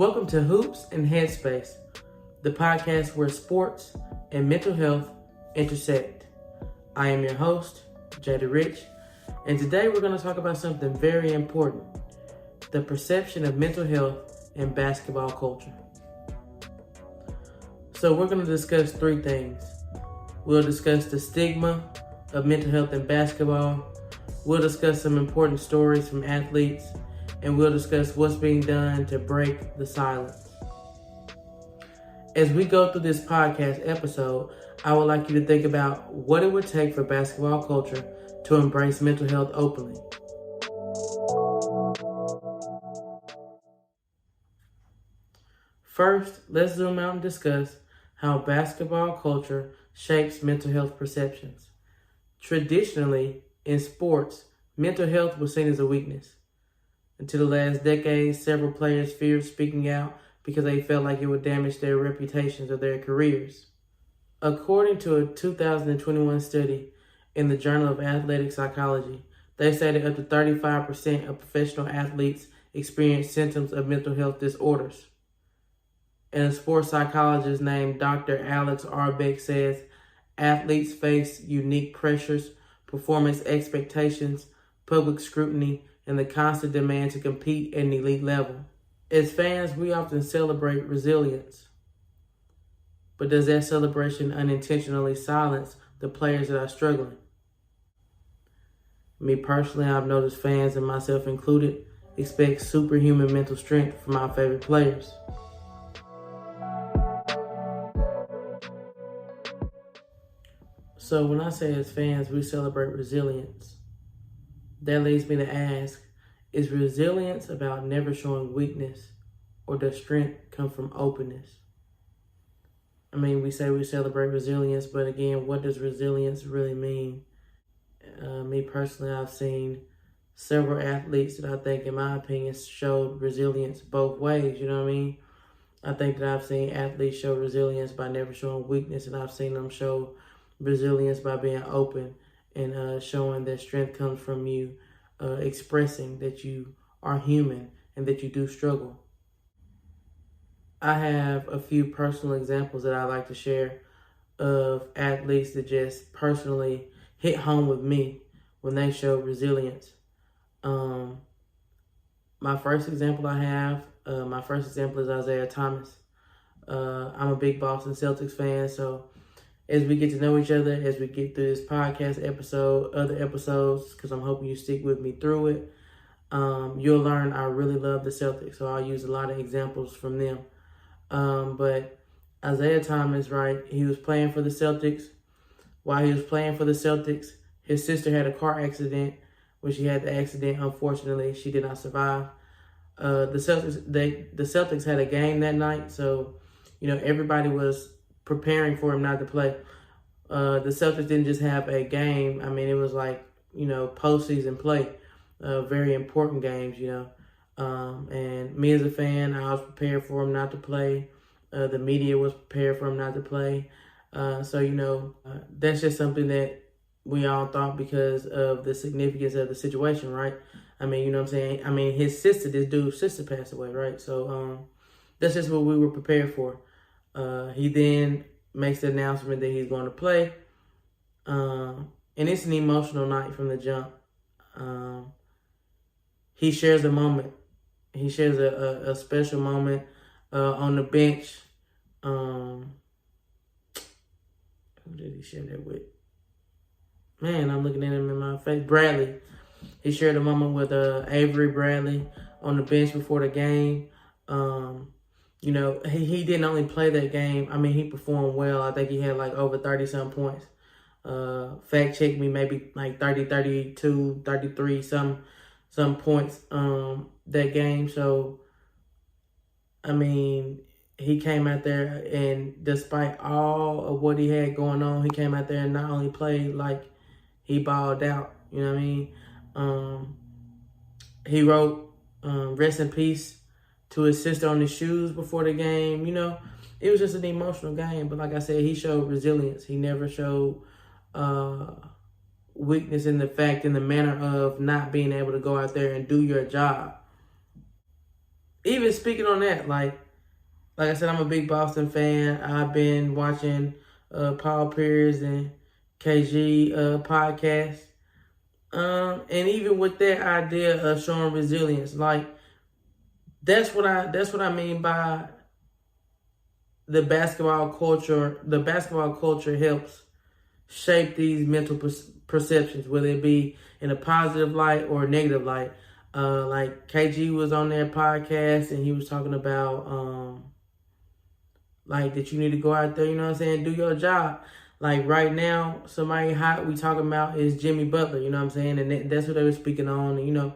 Welcome to Hoops and Headspace, the podcast where sports and mental health intersect. I am your host, Jada Rich, and today we're going to talk about something very important, the perception of mental health in basketball culture. So we're going to discuss three things. We'll discuss the stigma of mental health in basketball. We'll discuss some important stories from athletes, and we'll discuss what's being done to break the silence. As we go through this podcast episode, I would like you to think about what it would take for basketball culture to embrace mental health openly. First, let's zoom out and discuss how basketball culture shapes mental health perceptions. Traditionally, in sports, mental health was seen as a weakness. Until the last decade, several players feared speaking out because they felt like it would damage their reputations or their careers. According to a 2021 study in the Journal of Athletic Psychology, they stated up to 35% of professional athletes experience symptoms of mental health disorders. And a sports psychologist named Dr. Alex Arbeck says, athletes face unique pressures, performance expectations, public scrutiny, and the constant demand to compete at an elite level. As fans, we often celebrate resilience. But does that celebration unintentionally silence the players that are struggling? Me personally, I've noticed fans, and myself included, expect superhuman mental strength from our favorite players. So when I say as fans, we celebrate resilience, that leads me to ask, is resilience about never showing weakness, or does strength come from openness? I mean, we say we celebrate resilience, but again, what does resilience really mean? Me personally, I've seen several athletes that I think, in my opinion, showed resilience both ways, you know what I mean? I think that I've seen athletes show resilience by never showing weakness, and I've seen them show resilience by being open and showing that strength comes from you expressing that you are human and that you do struggle. I have a few personal examples that I like to share of athletes that just personally hit home with me when they showed resilience. My first example is Isaiah Thomas. I'm a big Boston Celtics fan, so as we get to know each other, as we get through this podcast episode, other episodes, because I'm hoping you stick with me through it, you'll learn I really love the Celtics, so I'll use a lot of examples from them. But Isaiah Thomas, right, he was playing for the Celtics. While he was playing for the Celtics, his sister had a car accident. When she had the accident, unfortunately, she did not survive. The Celtics had a game that night, so, everybody was preparing for him not to play. The Celtics didn't just have a game. I mean, it was like, postseason play, very important games, and me as a fan, I was prepared for him not to play. The media was prepared for him not to play. So, that's just something that we all thought because of the significance of the situation, right? I mean, you know what I'm saying? I mean, this dude's sister passed away, right? So, that's just what we were prepared for. He then makes the announcement that he's going to play. And it's an emotional night from the jump. He shares a moment. He shares a special moment on the bench. Who did he share that with? Man, I'm looking at him in my face. Bradley. He shared a moment with Avery Bradley on the bench before the game. He didn't only play that game. I mean, he performed well. I think he had like over 30-some points. Fact check me, maybe like 30, 32, 33, some points that game. So, I mean, he came out there and despite all of what he had going on, he came out there and not only played, like he balled out. You know what I mean? He wrote rest in peace to his sister on his shoes before the game. It was just an emotional game. But like I said, he showed resilience. He never showed weakness in the manner of not being able to go out there and do your job. even speaking on that, like I said, I'm a big Boston fan. I've been watching Paul Pierce and KG podcast. And even with that idea of showing resilience, like that's what I mean by the basketball culture. The basketball culture helps shape these mental perceptions, whether it be in a positive light or a negative light. Like KG was on their podcast and he was talking about like that you need to go out there, you know what I'm saying, do your job. Like right now, somebody hot we talking about is Jimmy Butler, you know what I'm saying, and that's what they were speaking on. And, you know,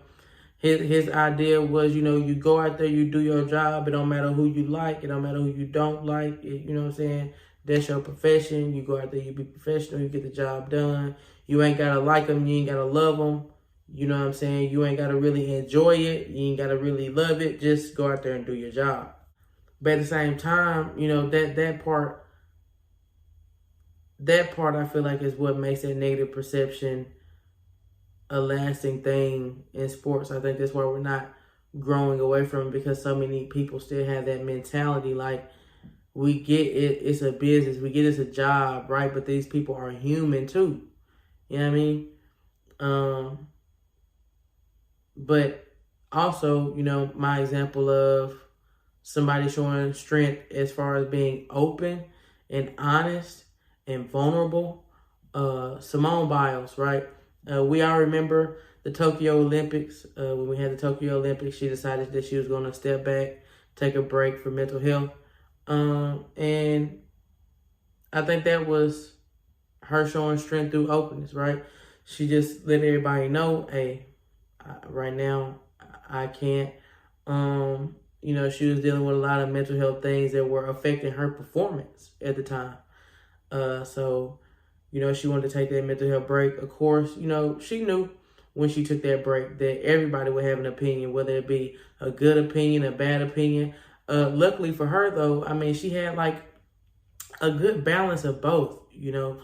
his idea was, you know, you go out there, you do your job. It don't matter who you like, it don't matter who you don't like. You know what I'm saying? That's your profession. You go out there, you be professional, you get the job done. You ain't gotta like them, you ain't gotta love them. You know what I'm saying? You ain't gotta really enjoy it, you ain't gotta really love it. Just go out there and do your job. But at the same time, you know, that part I feel like is what makes that negative perception a lasting thing in sports. I think that's why we're not growing away from it, because so many people still have that mentality. Like, we get it, it's a business, we get it's a job, right? But these people are human too. You know what I mean? But also, you know, my example of somebody showing strength as far as being open and honest and vulnerable, Simone Biles, right? We all remember the Tokyo Olympics. When we had the Tokyo Olympics, she decided that she was going to step back, take a break for mental health. And I think that was her showing strength through openness, right? She just let everybody know, hey, right now I can't. You know, she was dealing with a lot of mental health things that were affecting her performance at the time. So, you know, she wanted to take that mental health break. Of course, you know, she knew when she took that break that everybody would have an opinion, whether it be a good opinion, a bad opinion. Luckily for her, though, I mean, she had like a good balance of both. You know,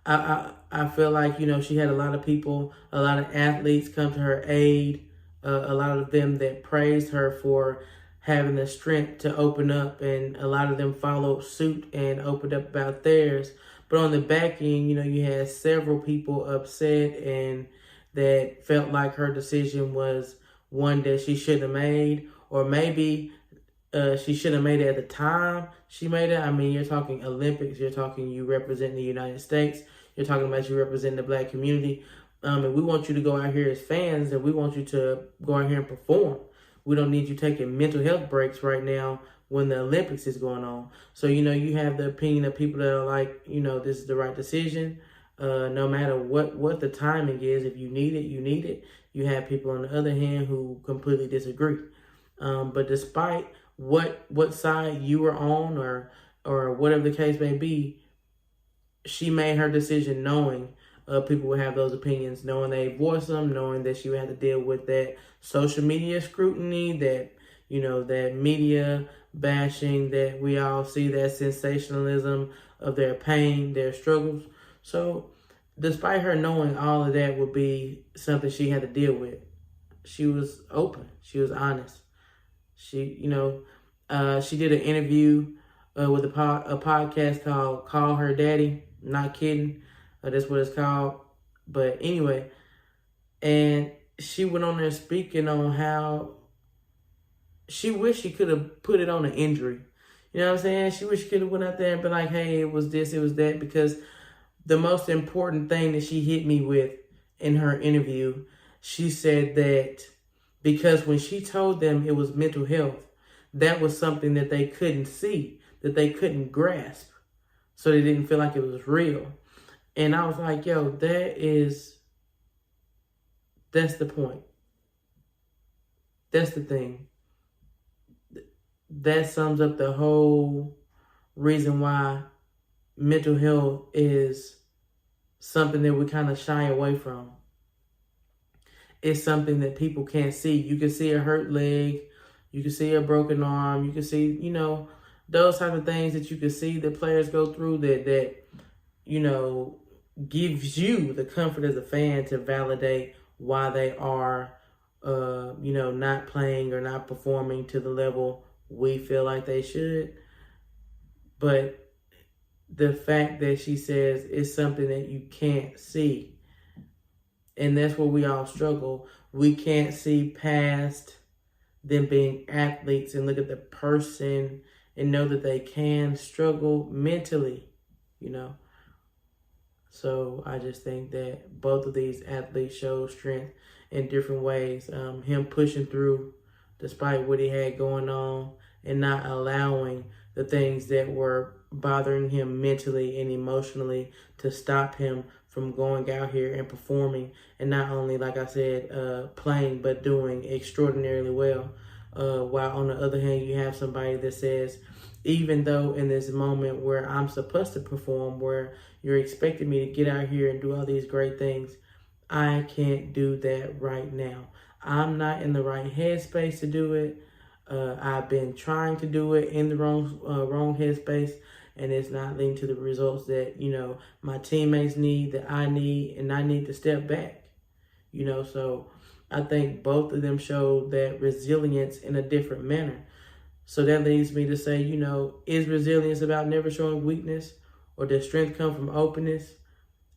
I feel like, you know, she had a lot of people, a lot of athletes come to her aid, a lot of them that praised her for having the strength to open up, and a lot of them followed suit and opened up about theirs. But on the back end, you know, you had several people upset and that felt like her decision was one that she shouldn't have made, or maybe she should have made it at the time she made it. I mean, you're talking Olympics, you're talking you represent the United States, you're talking about you represent the Black community. And we want you to go out here as fans, and we want you to go out here and perform. We don't need you taking mental health breaks right now when the Olympics is going on. So, you know, you have the opinion of people that are like, you know, this is the right decision. No matter what the timing is, if you need it, you need it. You have people on the other hand who completely disagree. But despite what side you were on, or whatever the case may be, she made her decision knowing people would have those opinions, knowing they voice them, knowing that she would have to deal with that social media scrutiny, that, you know, that media bashing that we all see, that sensationalism of their pain, their struggles. So despite her knowing all of that would be something she had to deal with, she was open, she was honest. She, you know, she did an interview with a podcast called Call Her Daddy. Not kidding. That's what it's called. But anyway, and she went on there speaking on how she wished she could have put it on an injury. You know what I'm saying? She wished she could have went out there and been like, hey, it was this, it was that. Because the most important thing that she hit me with in her interview, she said that because when she told them it was mental health, that was something that they couldn't see, that they couldn't grasp. So they didn't feel like it was real. And I was like, yo, that's the point. That's the thing. That sums up the whole reason why mental health is something that we kind of shy away from. It's something that people can't see. You can see a hurt leg, you can see a broken arm, you can see, you know, those type of things that you can see that players go through that you know, gives you the comfort as a fan to validate why they are not playing or not performing to the level we feel like they should. But the fact that she says it's something that you can't see. And that's where we all struggle. We can't see past them being athletes and look at the person and know that they can struggle mentally, you know. So I just think that both of these athletes show strength in different ways. Him pushing through despite what he had going on and not allowing the things that were bothering him mentally and emotionally to stop him from going out here and performing, and not only, like I said, playing, but doing extraordinarily well. While on the other hand, you have somebody that says, even though in this moment where I'm supposed to perform, where you're expecting me to get out here and do all these great things, I can't do that right now. I'm not in the right headspace to do it. I've been trying to do it in the wrong headspace, and it's not leading to the results that, my teammates need, that I need, and I need to step back. So I think both of them show that resilience in a different manner. So that leads me to say, is resilience about never showing weakness, or does strength come from openness?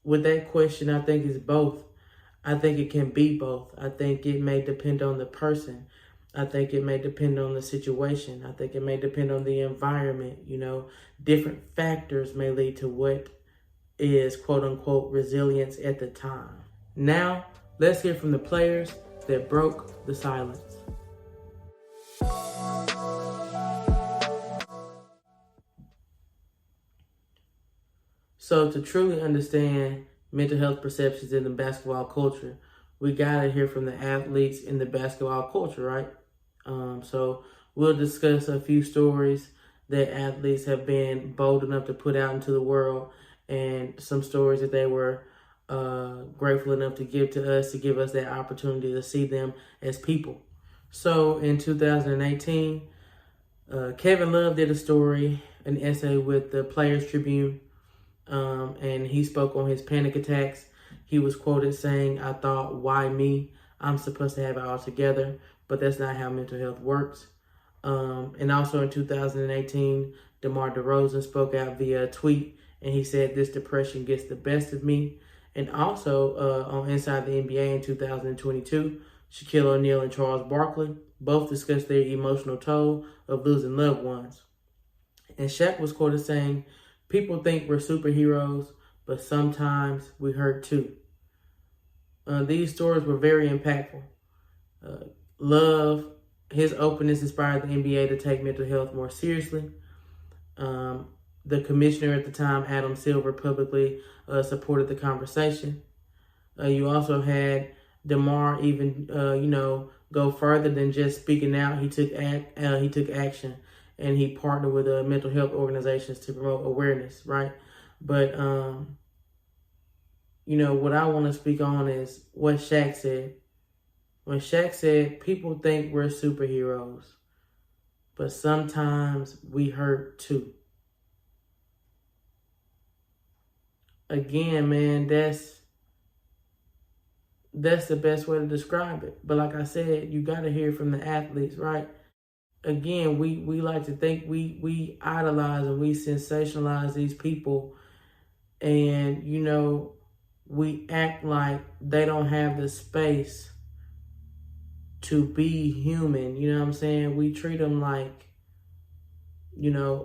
With that question, I think it's both. I think it can be both. I think it may depend on the person. I think it may depend on the situation. I think it may depend on the environment. Different factors may lead to what is quote unquote resilience at the time. Now, let's hear from the players that broke the silence. So to truly understand mental health perceptions in the basketball culture, we gotta hear from the athletes in the basketball culture, right? So we'll discuss a few stories that athletes have been bold enough to put out into the world, and some stories that they were grateful enough to give us that opportunity to see them as people. So in 2018, Kevin Love did an essay with the Players Tribune, and he spoke on his panic attacks. He was quoted saying, "I thought, why me? I'm supposed to have it all together, but that's not how mental health works." And also in 2018, DeRozan spoke out via a tweet, and he said, "This depression gets the best of me." And also on Inside the NBA in 2022, Shaquille O'Neal and Charles Barkley both discussed their emotional toll of losing loved ones. And Shaq was quoted saying, "People think we're superheroes, but sometimes we hurt too." These stories were very impactful. Love, his openness inspired the NBA to take mental health more seriously. The commissioner at the time, Adam Silver, publicly supported the conversation. You also had DeMar even, go further than just speaking out. He took action, and he partnered with mental health organizations to promote awareness, right? But, what I want to speak on is what Shaq said. When Shaq said, "People think we're superheroes, but sometimes we hurt too." Again, man, that's the best way to describe it. But like I said, you got to hear from the athletes, right? Again, we like to think we idolize and we sensationalize these people, and we act like they don't have the space to be human. You know what I'm saying? We treat them like,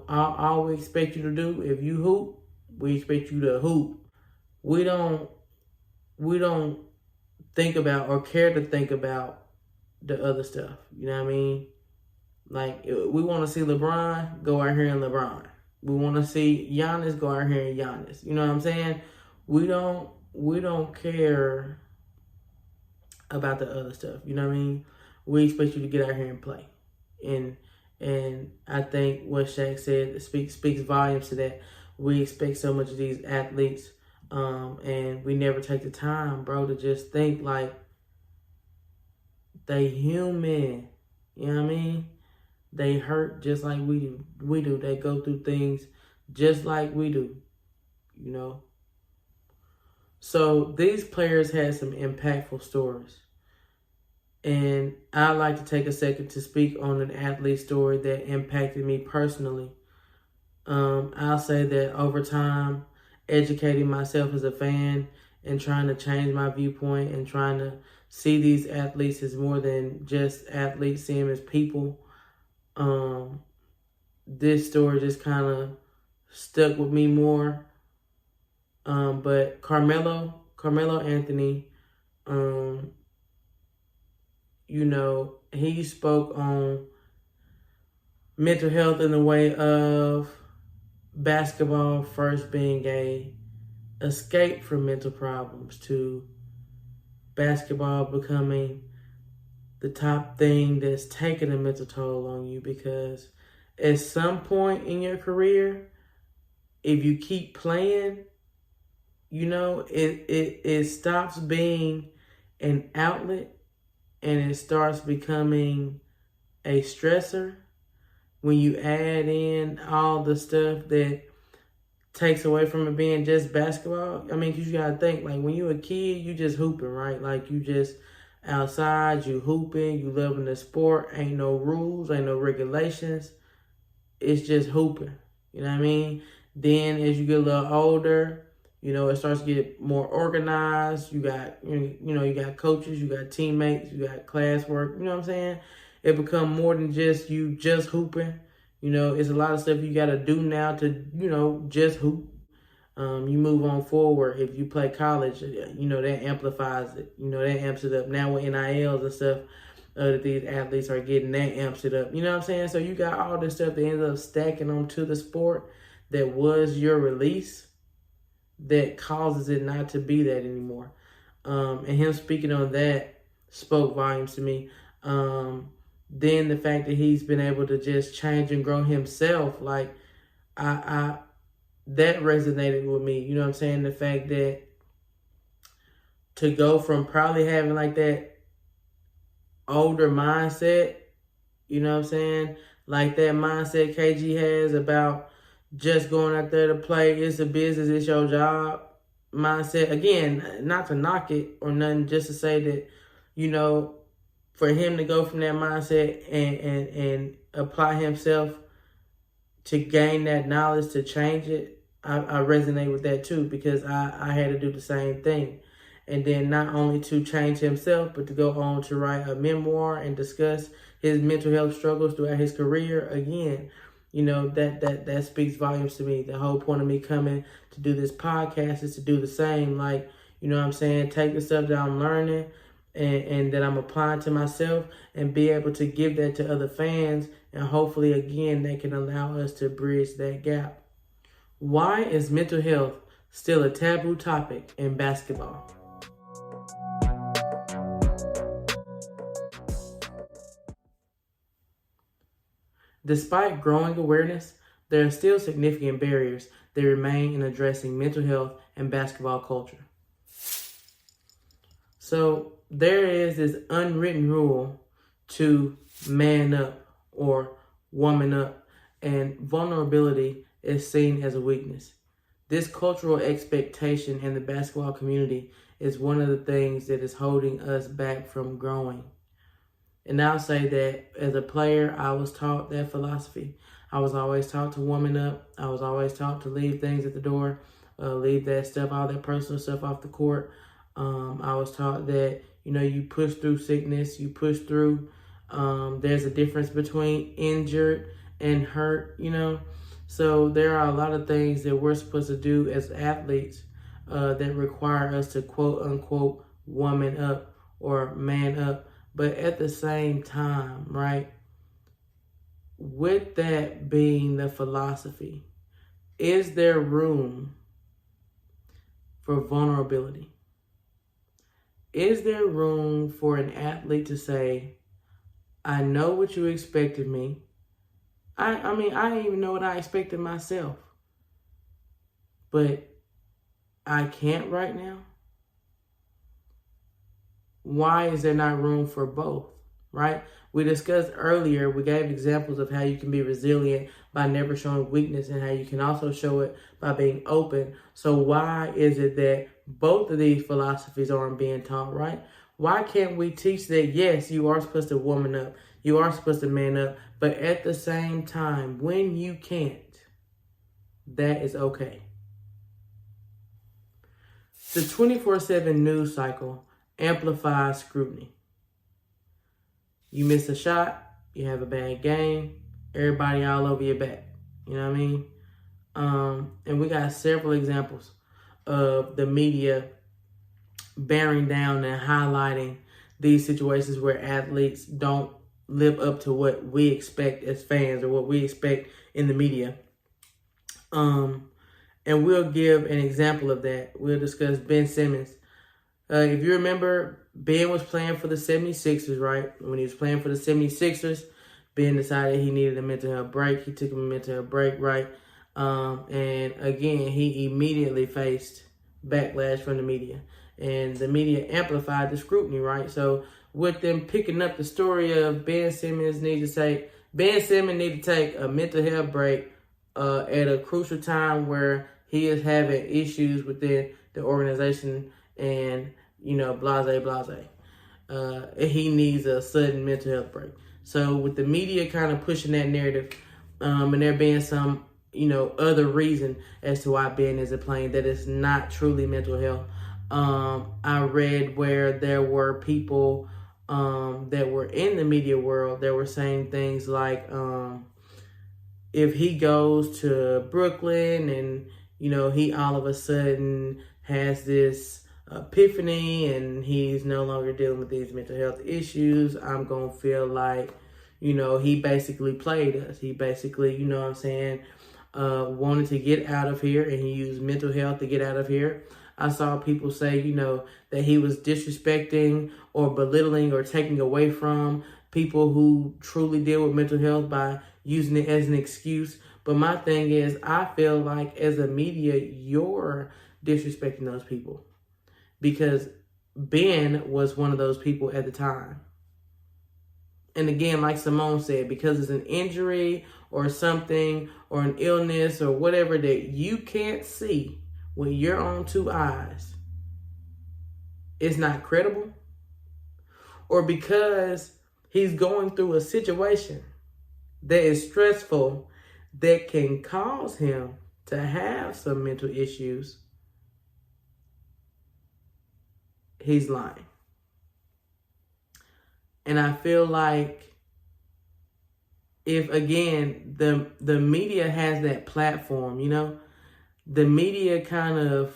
all we expect you to do, if you hoop, we expect you to hoop. We don't think about or care to think about the other stuff. You know what I mean? Like, we want to see LeBron, go out here and LeBron. We want to see Giannis, go out here and Giannis. You know what I'm saying? We don't care about the other stuff. You know what I mean? We expect you to get out here and play. And I think what Shaq said speaks volumes to that. We expect so much of these athletes, and we never take the time, bro, to just think like they human. You know what I mean? They hurt just like we do. They go through things just like we do, So these players had some impactful stories. And I'd like to take a second to speak on an athlete story that impacted me personally. I'll say that over time, educating myself as a fan and trying to change my viewpoint and trying to see these athletes as more than just athletes, see them as people. This story just kind of stuck with me more. But Carmelo Anthony, he spoke on mental health in the way of basketball first being a escape from mental problems to basketball becoming the top thing that's taking a mental toll on you, because at some point in your career, if you keep playing, it stops being an outlet and it starts becoming a stressor when you add in all the stuff that takes away from it being just basketball. I mean, because you got to think, like, when you're a kid, you just hooping, right? Like, you just outside, you hooping, you loving the sport. Ain't no rules, ain't no regulations. It's just hooping. You know what I mean? Then as you get a little older, it starts to get more organized. You got, you got coaches, you got teammates, you got classwork. You know what I'm saying? It become more than just you just hooping. It's a lot of stuff you got to do now to, just hoop. You move on forward. If you play college, that amplifies it. That amps it up. Now with NILs and stuff, that these athletes are getting, that amps it up. You know what I'm saying? So you got all this stuff that ends up stacking onto the sport that was your release that causes it not to be that anymore. And him speaking on that spoke volumes to me. Then the fact that he's been able to just change and grow himself, like, I that resonated with me. You know what I'm saying? The fact that to go from probably having like that older mindset, you know what I'm saying? Like that mindset KG has about just going out there to play, it's a business, it's your job mindset. Again, not to knock it or nothing, just to say that, for him to go from that mindset and apply himself to gain that knowledge to change it, I resonate with that too, because I had to do the same thing. And then not only to change himself, but to go on to write a memoir and discuss his mental health struggles throughout his career. Again, that speaks volumes to me. The whole point of me coming to do this podcast is to do the same. Like, you know what I'm saying? Take the stuff that I'm learning and that I'm applying to myself and be able to give that to other fans. And hopefully, again, that can allow us to bridge that gap. Why is mental health still a taboo topic in basketball? Despite growing awareness, there are still significant barriers that remain in addressing mental health and basketball culture. So there is this unwritten rule to man up or woman up, and vulnerability is seen as a weakness. This cultural expectation in the basketball community is one of the things that is holding us back from growing. And I'll say that as a player, I was taught that philosophy. I was always taught to woman up. I was always taught to leave things at the door, leave that stuff, all that personal stuff off the court. I was taught that, you push through sickness, you push through. There's a difference between injured and hurt, So there are a lot of things that we're supposed to do as athletes that require us to quote unquote woman up or man up. But at the same time, right, with that being the philosophy, is there room for vulnerability? Is there room for an athlete to say, I know what you expected me. I didn't even know what I expected myself. But I can't right now. Why is there not room for both, right? We discussed earlier, we gave examples of how you can be resilient by never showing weakness and how you can also show it by being open. So why is it that both of these philosophies aren't being taught, right? Why can't we teach that, yes, you are supposed to woman up, you are supposed to man up, but at the same time, when you can't, that is okay. The 24/7 news cycle amplifies scrutiny. You miss a shot, you have a bad game, everybody all over your back. You know what I mean? And we got several examples of the media bearing down and highlighting these situations where athletes don't live up to what we expect as fans or what we expect in the media. And we'll give an example of that. We'll discuss Ben Simmons. If you remember, Ben was playing for the 76ers, right? When he was playing for the 76ers, Ben decided he needed a mental health break. He took him a mental health break, right? And again, he immediately faced backlash from the media. And the media amplified the scrutiny, right? So with them picking up the story of Ben Simmons need to take a mental health break at a crucial time where he is having issues within the organization and, blase. He needs a sudden mental health break. So with the media kind of pushing that narrative, and there being some, other reason as to why Ben isn't playing, that it's not truly mental health. I read where there were people that were in the media world that were saying things like, if he goes to Brooklyn and, he all of a sudden has this epiphany and he's no longer dealing with these mental health issues, I'm going to feel like, he basically played us. He basically, wanted to get out of here and he used mental health to get out of here. I saw people say, that he was disrespecting or belittling or taking away from people who truly deal with mental health by using it as an excuse. But my thing is, I feel like as a media, you're disrespecting those people because Ben was one of those people at the time. And again, like Simone said, because it's an injury or something or an illness or whatever that you can't see with your own two eyes, it's not credible. Or because he's going through a situation that is stressful that can cause him to have some mental issues, he's lying. And I feel like if, again, the media has that platform, the media kind of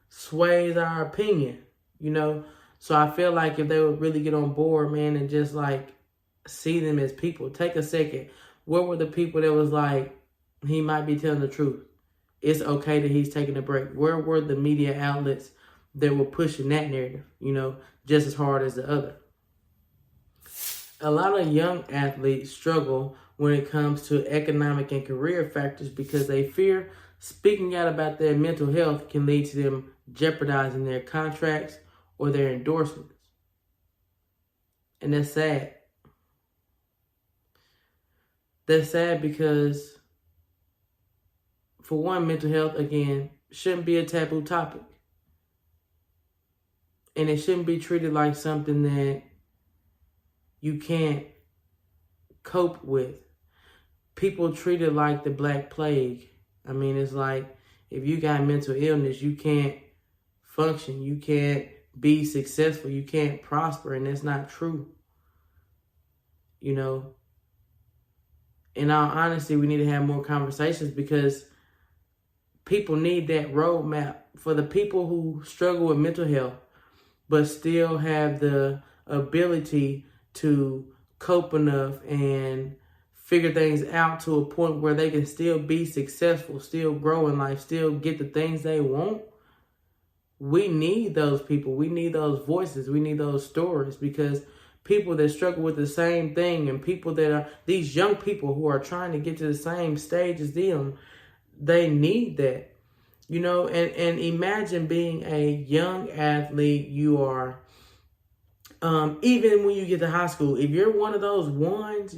sways our opinion, So I feel like if they would really get on board, man, and just like see them as people, take a second. Where were the people that was like, he might be telling the truth? It's okay that he's taking a break. Where were the media outlets that were pushing that narrative, just as hard as the other? A lot of young athletes struggle when it comes to economic and career factors because they fear speaking out about their mental health can lead to them jeopardizing their contracts or their endorsements. And that's sad. That's sad because, for one, mental health, again, shouldn't be a taboo topic. And it shouldn't be treated like something that you can't cope with. People treat it like the Black Plague. I mean, it's like, if you got mental illness, you can't function, you can't be successful, you can't prosper, and that's not true. In all honesty, we need to have more conversations because people need that roadmap for the people who struggle with mental health, but still have the ability to cope enough and figure things out to a point where they can still be successful, still grow in life, still get the things they want. We need those people. We need those voices. We need those stories because people that struggle with the same thing and people that are, these young people who are trying to get to the same stage as them, they need that. And imagine being a young athlete. You are, even when you get to high school, if you're one of those ones,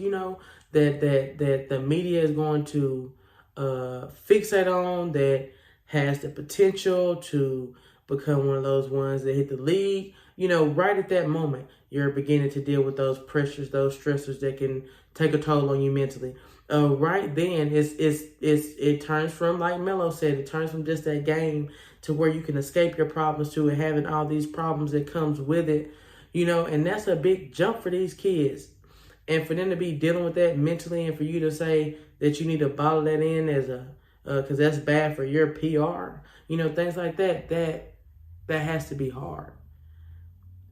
that the media is going to fixate on, that has the potential to become one of those ones that hit the league, right at that moment, you're beginning to deal with those pressures, those stressors that can take a toll on you mentally. Right then, it turns from, like Melo said, it turns from just that game to where you can escape your problems to having all these problems that comes with it, and that's a big jump for these kids. And for them to be dealing with that mentally, and for you to say that you need to bottle that in as because that's bad for your PR, things like that, that has to be hard.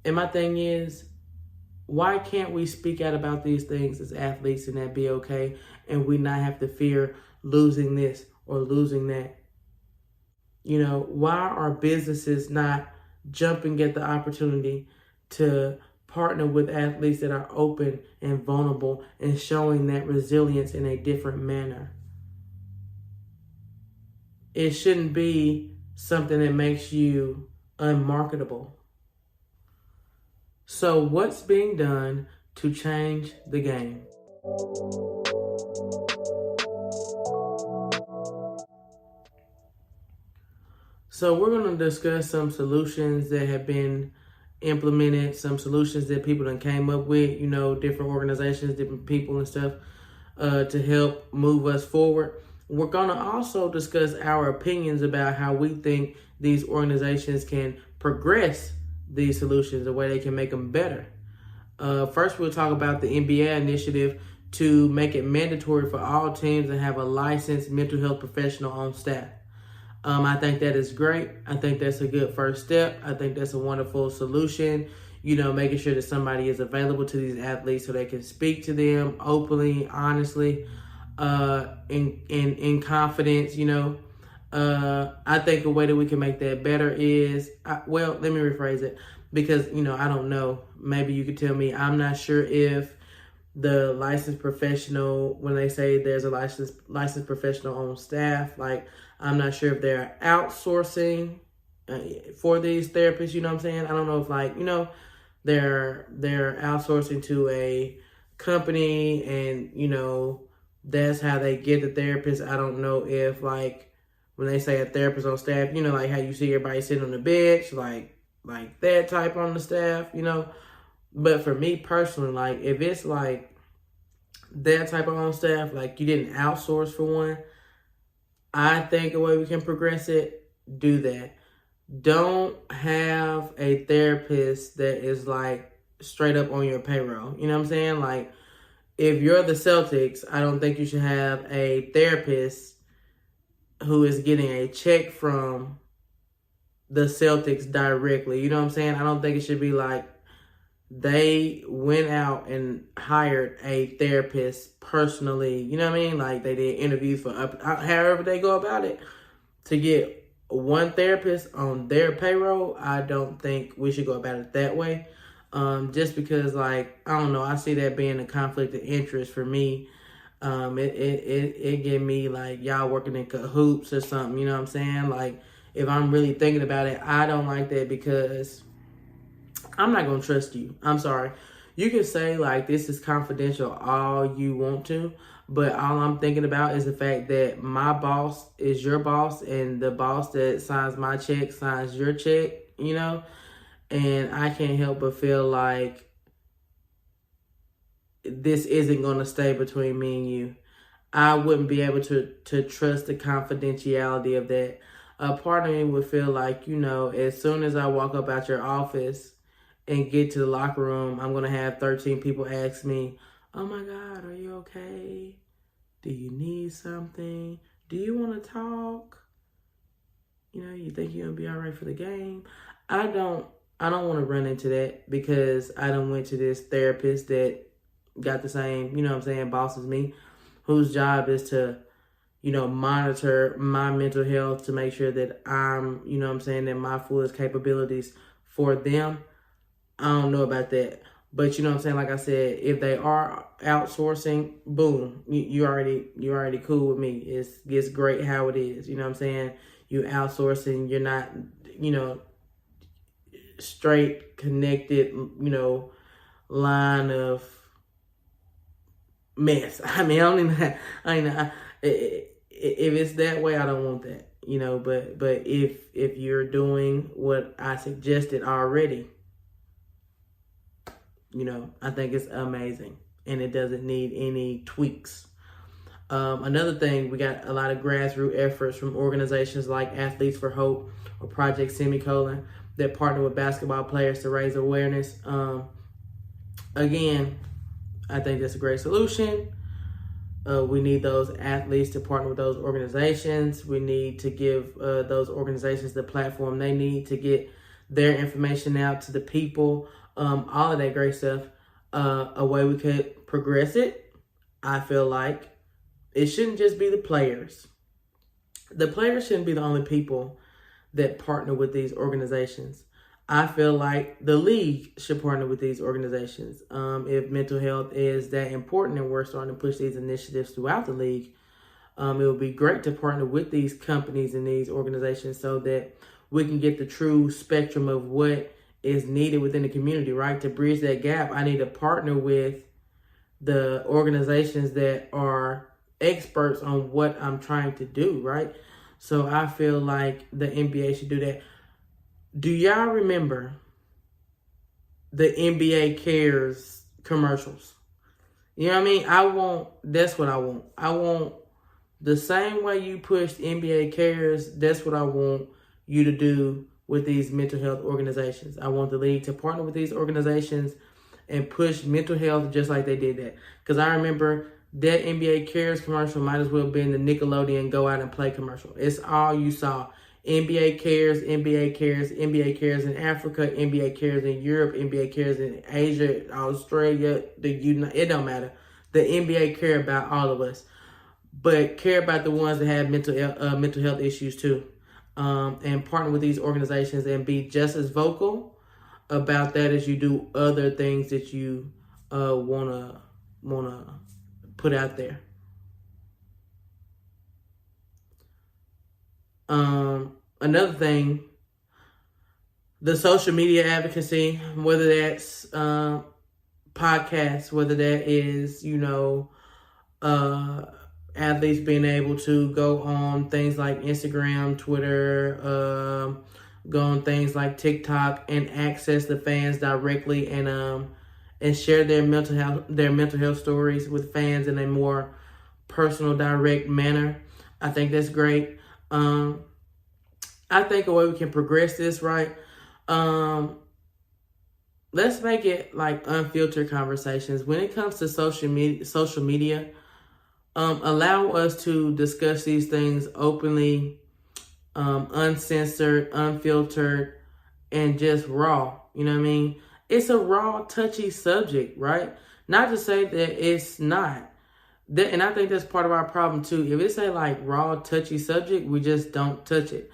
And my thing is, why can't we speak out about these things as athletes and that be okay, and we not have to fear losing this or losing that? Why are businesses not jumping at the opportunity to partner with athletes that are open and vulnerable and showing that resilience in a different manner? It shouldn't be something that makes you unmarketable. So what's being done to change the game? So we're going to discuss some solutions that have been implemented, some solutions that people done came up with, different organizations, different people and stuff, to help move us forward. We're going to also discuss our opinions about how we think these organizations can progress these solutions, the way they can make them better. First, we'll talk about the NBA initiative to make it mandatory for all teams to have a licensed mental health professional on staff. I think that is great. I think that's a good first step. I think that's a wonderful solution. Making sure that somebody is available to these athletes so they can speak to them openly, honestly, in confidence. I think a way that we can make that better is, let me rephrase it, because, I don't know. Maybe you could tell me. I'm not sure if the licensed professional, when they say there's a licensed professional on staff, like, I'm not sure if they're outsourcing for these therapists, what I'm saying? I don't know if, they're outsourcing to a company and, that's how they get the therapist. I don't know if, when they say a therapist on staff, like how you see everybody sitting on the bench, like that type on the staff, But for me personally, if it's that type of on staff, you didn't outsource for one, I think a way we can progress it, do that. Don't have a therapist that is straight up on your payroll. You know what I'm saying? If you're the Celtics, I don't think you should have a therapist who is getting a check from the Celtics directly. You know what I'm saying? I don't think it should be they went out and hired a therapist personally. You know what I mean? They did interviews for however they go about it to get one therapist on their payroll. I don't think we should go about it that way. Just because, I don't know, I see that being a conflict of interest for me. It give me y'all working in cahoots or something, you know what I'm saying? If I'm really thinking about it, I don't like that because I'm not going to trust you. I'm sorry. You can say this is confidential all you want to, but all I'm thinking about is the fact that my boss is your boss and the boss that signs my check signs your check, and I can't help but feel this isn't going to stay between me and you. I wouldn't be able to trust the confidentiality of that. A part of me would feel as soon as I walk up out your office and get to the locker room, I'm going to have 13 people ask me, oh my God, are you okay? Do you need something? Do you want to talk? You think you're going to be all right for the game? I don't want to run into that because I done went to this therapist that got the same, boss as me, whose job is to, monitor my mental health to make sure that I'm, that my fullest capabilities for them. I don't know about that. But like I said, if they are outsourcing, boom, you already cool with me. It's great how it is. You outsourcing, you're not, straight connected, line of mess. I mean, if it's that way, I don't want that. but if you're doing what I suggested already, I think it's amazing and it doesn't need any tweaks. Another thing, we got a lot of grassroots efforts from organizations like Athletes for Hope or Project Semicolon that partner with basketball players to raise awareness. Again, I think that's a great solution. We need those athletes to partner with those organizations. We need to give those organizations the platform they need to get their information out to the people. All of that great stuff. A way we could progress it, I feel like, it shouldn't just be the players. The players shouldn't be the only people that partner with these organizations. I feel like the league should partner with these organizations. If mental health is that important and we're starting to push these initiatives throughout the league, it would be great to partner with these companies and these organizations so that we can get the true spectrum of what is needed within the community, right? To bridge that gap, I need to partner with the organizations that are experts on what I'm trying to do, right? So I feel like the NBA should do that. Do y'all remember the NBA Cares commercials? You know what I mean? That's what I want. I want the same way you pushed NBA Cares, that's what I want you to do with these mental health organizations. I want the league to partner with these organizations and push mental health just like they did that. Because I remember that NBA Cares commercial might as well have been the Nickelodeon Go Out and Play commercial. It's all you saw. NBA Cares, NBA Cares, NBA Cares in Africa, NBA Cares in Europe, NBA Cares in Asia, Australia, it don't matter. The NBA care about all of us, but care about the ones that have mental health issues too. And partner with these organizations and be just as vocal about that as you do other things that you wanna put out there. Another thing, the social media advocacy, whether that's podcasts, whether that is, athletes being able to go on things like Instagram, Twitter, go on things like TikTok and access the fans directly and share their mental health stories with fans in a more personal, direct manner. I think that's great. I think a way we can progress this, right? Let's make it like unfiltered conversations. When it comes to social media, allow us to discuss these things openly, uncensored, unfiltered, and just raw. You know what I mean? It's a raw, touchy subject, right? Not to say that it's not. And I think that's part of our problem too. If it's a like raw, touchy subject, we just don't touch it.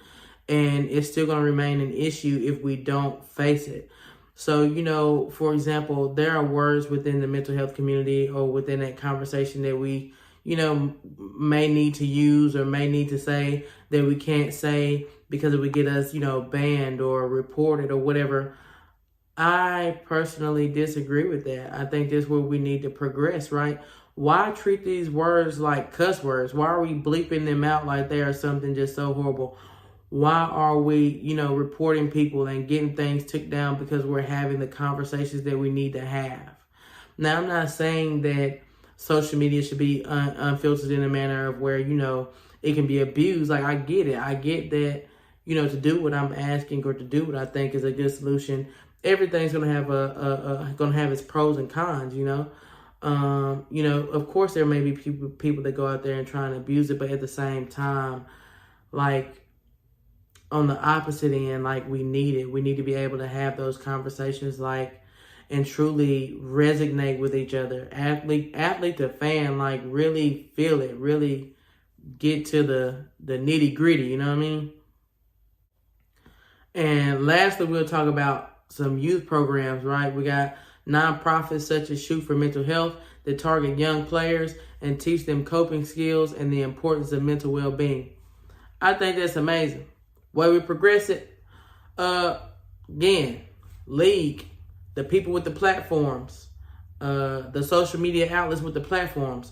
And it's still going to remain an issue if we don't face it. So, for example, there are words within the mental health community or within that conversation that we, may need to use or may need to say that we can't say because it would get us, banned or reported or whatever. I personally disagree with that. I think that's where we need to progress, right? Why treat these words like cuss words? Why are we bleeping them out like they are something just so horrible? Why are we, reporting people and getting things took down because we're having the conversations that we need to have? Now, I'm not saying that social media should be unfiltered in a manner of where, it can be abused. Like, I get it. I get that, to do what I'm asking or to do what I think is a good solution, everything's going to have its pros and cons, Of course, there may be people that go out there and try and abuse it, but at the same time, like, on the opposite end, like, we need it. We need to be able to have those conversations, like, and truly resonate with each other. Athlete to fan, like, really feel it, really get to the nitty gritty, you know what I mean? And lastly, we'll talk about some youth programs, right? We got nonprofits such as Shoot for Mental Health that target young players and teach them coping skills and the importance of mental well-being. I think that's amazing. Way we progress it, again, league, the people with the platforms, the social media outlets with the platforms,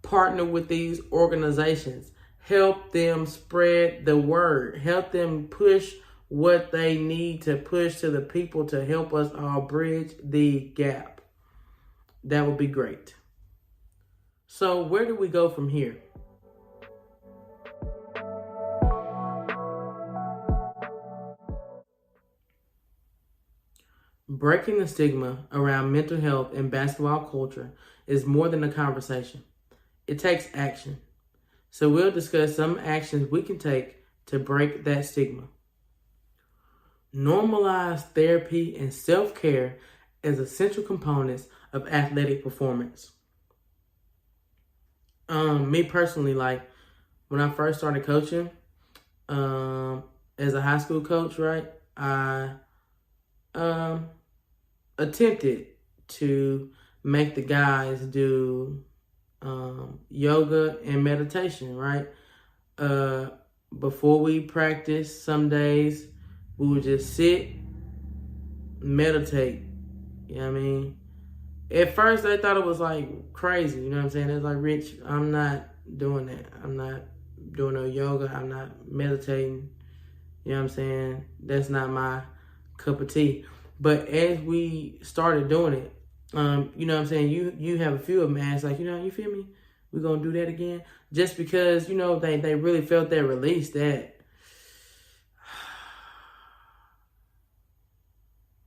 partner with these organizations. help them spread the word, help them push what they need to push to the people to help us all bridge the gap. That would be great. So where do we go from here? Breaking the stigma around mental health in basketball culture is more than a conversation. It takes action. So we'll discuss some actions we can take to break that stigma. Normalize therapy and self-care as essential components of athletic performance. Me personally, like when I first started coaching, as a high school coach, right, I attempted to make the guys do yoga and meditation, right? Before we practice, some days we would just sit, meditate. You know what I mean? At first, they thought it was like crazy. You know what I'm saying? It's like, Rich, I'm not doing that. I'm not doing no yoga. I'm not meditating. You know what I'm saying? That's not my cup of tea. But as we started doing it, you know what I'm saying? You have a few of them ask, like, you feel me? We're going to do that again? Just because, they really felt that release,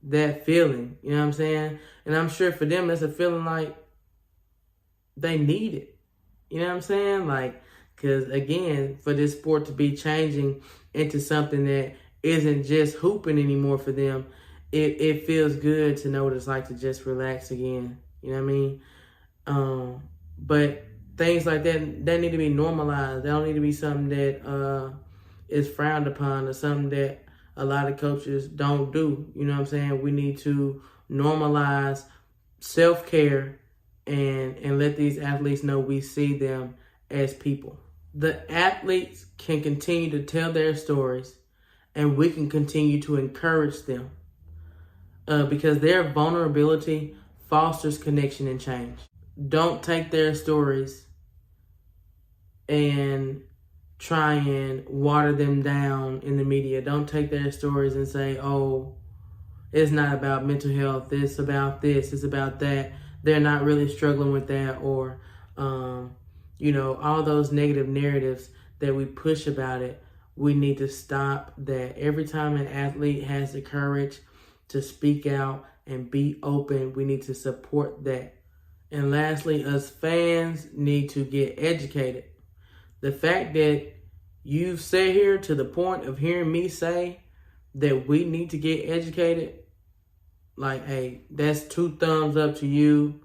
that feeling, you know what I'm saying? And I'm sure for them, it's a feeling like they need it. You know what I'm saying? Like, because again, for this sport to be changing into something that isn't just hooping anymore for them, it feels good to know what it's like to just relax again. You know what I mean? But things like that need to be normalized. They don't need to be something that is frowned upon or something that a lot of coaches don't do. You know what I'm saying? We need to normalize self-care and let these athletes know we see them as people. The athletes can continue to tell their stories, and we can continue to encourage them because their vulnerability fosters connection and change. Don't take their stories and try and water them down in the media. Don't take their stories and say, oh, it's not about mental health. It's about this. It's about that. They're not really struggling with that. Or, all those negative narratives that we push about it. We need to stop that. Every time an athlete has the courage to speak out and be open, we need to support that. And lastly, us fans need to get educated. The fact that you've sat here to the point of hearing me say that we need to get educated, like, hey, that's 2 thumbs up to you.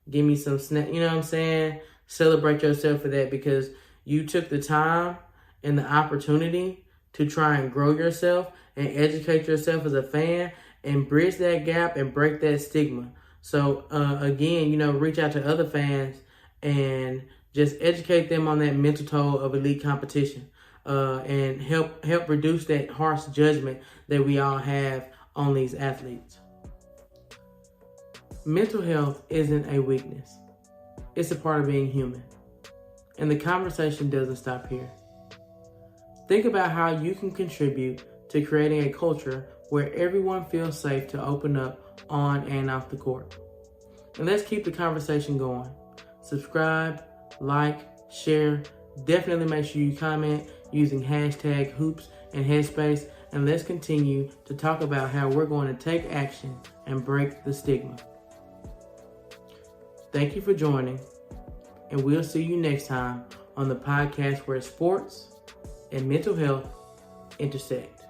Give me some snap, you know what I'm saying? Celebrate yourself for that, because you took the time and the opportunity to try and grow yourself and educate yourself as a fan and bridge that gap and break that stigma. So again, reach out to other fans and just educate them on that mental toll of elite competition, and help reduce that harsh judgment that we all have on these athletes. Mental health isn't a weakness. It's a part of being human. And the conversation doesn't stop here. Think about how you can contribute to creating a culture where everyone feels safe to open up on and off the court. And let's keep the conversation going. Subscribe, like, share. Definitely make sure you comment using hashtag hoops and Headspace. And let's continue to talk about how we're going to take action and break the stigma. Thank you for joining, and we'll see you next time on the podcast where sports and mental health intersect.